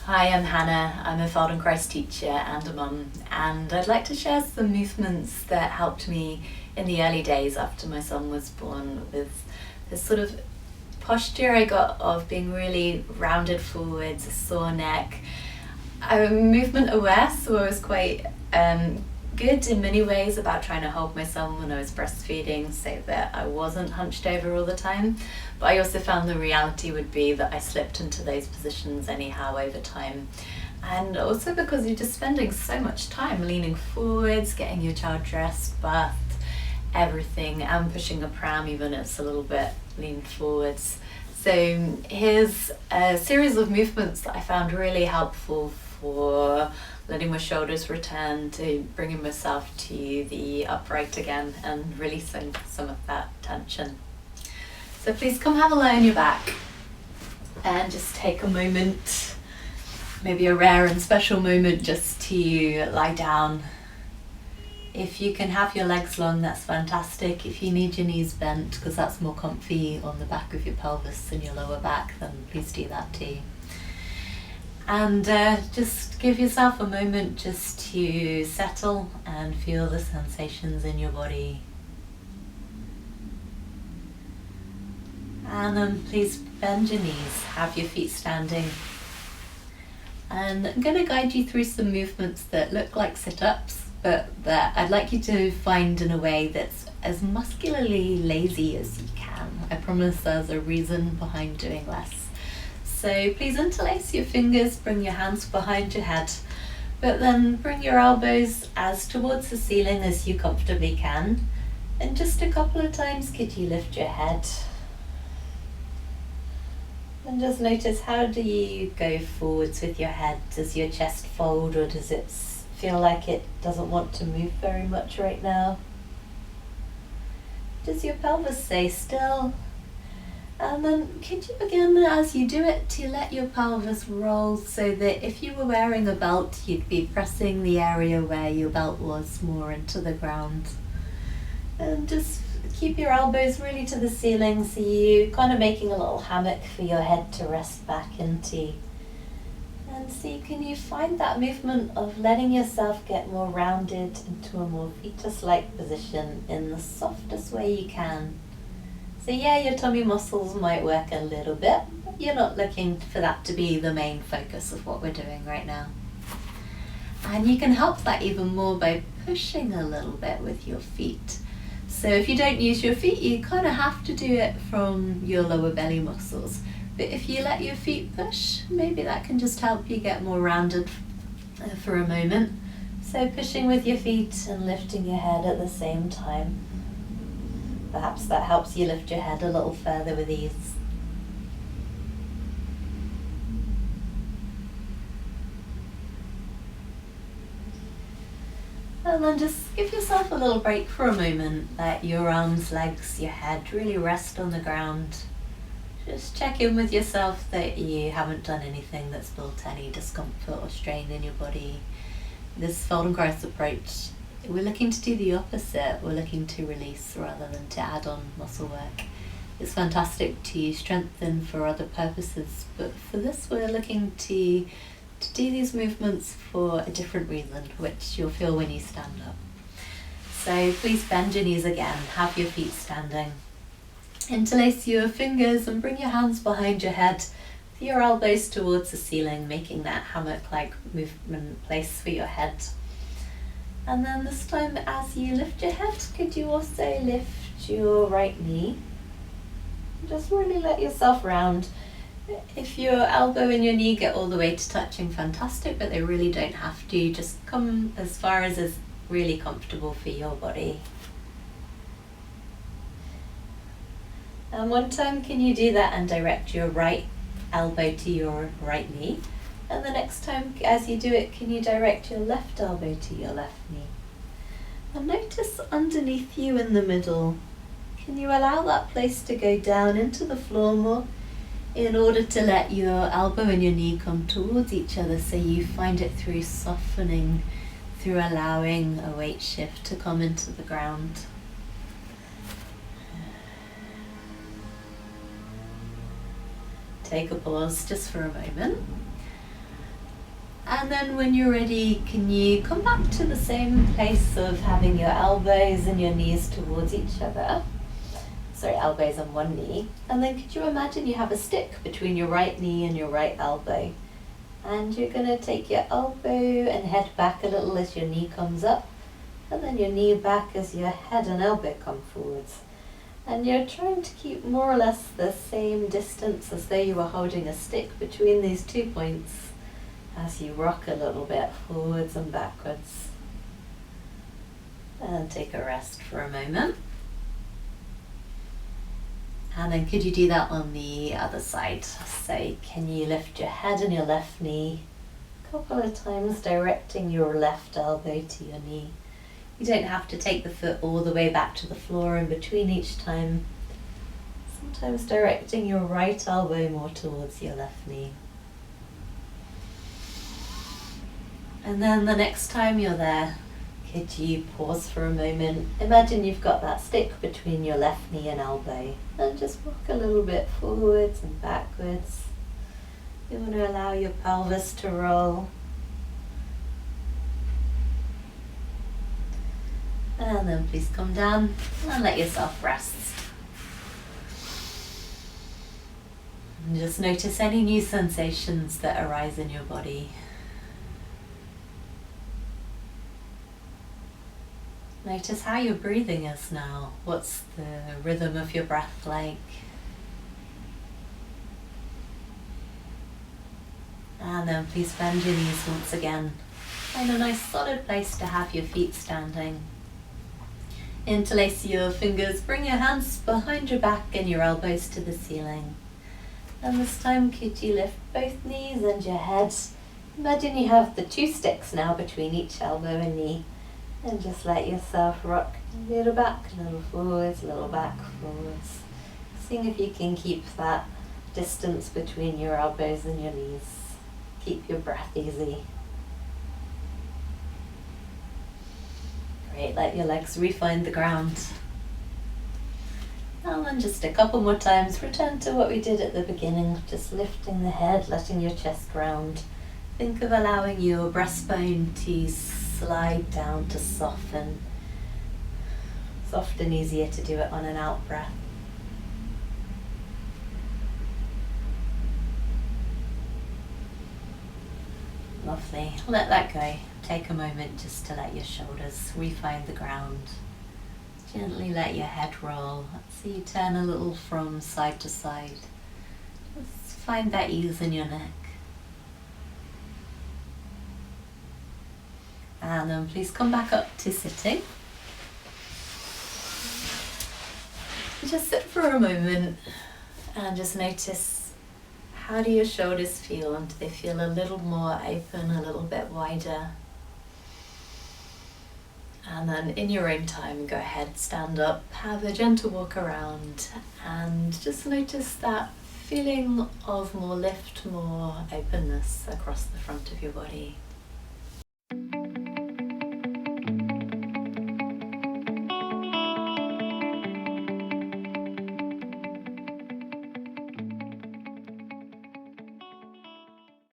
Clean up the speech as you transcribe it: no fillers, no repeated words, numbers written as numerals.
Hi, I'm Hannah. I'm a Feldenkrais teacher and a mum, and I'd like to share some movements that helped me in the early days after my son was born, with this sort of posture I got of being really rounded forwards, a sore neck. I'm movement aware, so I was quite good in many ways about trying to hold my son when I was breastfeeding so that I wasn't hunched over all the time. But I also found the reality would be that I slipped into those positions anyhow over time. And also because you're just spending so much time leaning forwards, getting your child dressed, bathed, everything, and pushing a pram even if it's a little bit leaned forwards. So here's a series of movements that I found really helpful for letting my shoulders return to bringing myself to the upright again and releasing some of that tension. So please come have a lie on your back and just take a moment, maybe a rare and special moment, just to lie down. If you can have your legs long, that's fantastic. If you need your knees bent, because that's more comfy on the back of your pelvis and your lower back, then please do that too. And just give yourself a moment just to settle and feel the sensations in your body. And then please bend your knees, have your feet standing. And I'm going to guide you through some movements that look like sit-ups, but that I'd like you to find in a way that's as muscularly lazy as you can. I promise there's a reason behind doing less. So please interlace your fingers, bring your hands behind your head, but then bring your elbows as towards the ceiling as you comfortably can. And just a couple of times, could you lift your head? And just notice, how do you go forwards with your head? Does your chest fold, or does it feel like it doesn't want to move very much right now? Does your pelvis stay still? And then could you begin, as you do it, to let your pelvis roll, so that if you were wearing a belt, you'd be pressing the area where your belt was more into the ground. And just keep your elbows really to the ceiling, so you're kind of making a little hammock for your head to rest back into. And see, can you find that movement of letting yourself get more rounded into a more fetus-like position in the softest way you can. So yeah, your tummy muscles might work a little bit, but you're not looking for that to be the main focus of what we're doing right now. And you can help that even more by pushing a little bit with your feet. So if you don't use your feet, you kind of have to do it from your lower belly muscles. But if you let your feet push, maybe that can just help you get more rounded for a moment. So pushing with your feet and lifting your head at the same time. Perhaps that helps you lift your head a little further with ease. And then just give yourself a little break for a moment. Let your arms, legs, your head really rest on the ground. Just check in with yourself that you haven't done anything that's built any discomfort or strain in your body. This Feldenkrais approach, we're looking to do the opposite. We're looking to release rather than to add on muscle work. It's fantastic to strengthen for other purposes, but for this we're looking to do these movements for a different reason, which you'll feel when you stand up. So please bend your knees again, have your feet standing. Interlace your fingers and bring your hands behind your head with your elbows towards the ceiling, making that hammock-like movement place for your head. And then this time, as you lift your head, could you also lift your right knee? Just really let yourself round. If your elbow and your knee get all the way to touching, fantastic, but they really don't have to. Just come as far as is really comfortable for your body. And one time, can you do that and direct your right elbow to your right knee? And the next time, as you do it, can you direct your left elbow to your left knee? And notice underneath you in the middle. Can you allow that place to go down into the floor more, in order to let your elbow and your knee come towards each other, so you find it through softening, through allowing a weight shift to come into the ground. Take a pause just for a moment. And then when you're ready, can you come back to the same place of having your elbows and your knees towards each other? Sorry, elbows on one knee. And then could you imagine you have a stick between your right knee and your right elbow? And you're going to take your elbow and head back a little as your knee comes up. And then your knee back as your head and elbow come forwards. And you're trying to keep more or less the same distance as though you were holding a stick between these 2 points as you rock a little bit forwards and backwards. And take a rest for a moment. And then could you do that on the other side? So can you lift your head and your left knee a couple of times, directing your left elbow to your knee. You don't have to take the foot all the way back to the floor in between each time. Sometimes directing your right elbow more towards your left knee. And then the next time you're there, could you pause for a moment? Imagine you've got that stick between your left knee and elbow, and just walk a little bit forwards and backwards. You want to allow your pelvis to roll. And then please come down and let yourself rest. And just notice any new sensations that arise in your body. Notice how your breathing is now. What's the rhythm of your breath like? And then please bend your knees once again. Find a nice solid place to have your feet standing. Interlace your fingers, bring your hands behind your back and your elbows to the ceiling. And this time could you lift both knees and your head. Imagine you have the 2 sticks now between each elbow and knee. And just let yourself rock a little back, a little forwards, a little back, forwards. Seeing if you can keep that distance between your elbows and your knees. Keep your breath easy. Great, let your legs re-find the ground. And then just a couple more times, return to what we did at the beginning, just lifting the head, letting your chest round. Think of allowing your breastbone to slide down to soften. It's often easier to do it on an out breath. Lovely. Let that go. Take a moment just to let your shoulders re-find the ground. Gently let your head roll. So you turn a little from side to side. Just find that ease in your neck. And then please come back up to sitting. Just sit for a moment and just notice, how do your shoulders feel? And do they feel a little more open, a little bit wider? And then in your own time, go ahead, stand up, have a gentle walk around, and just notice that feeling of more lift, more openness across the front of your body.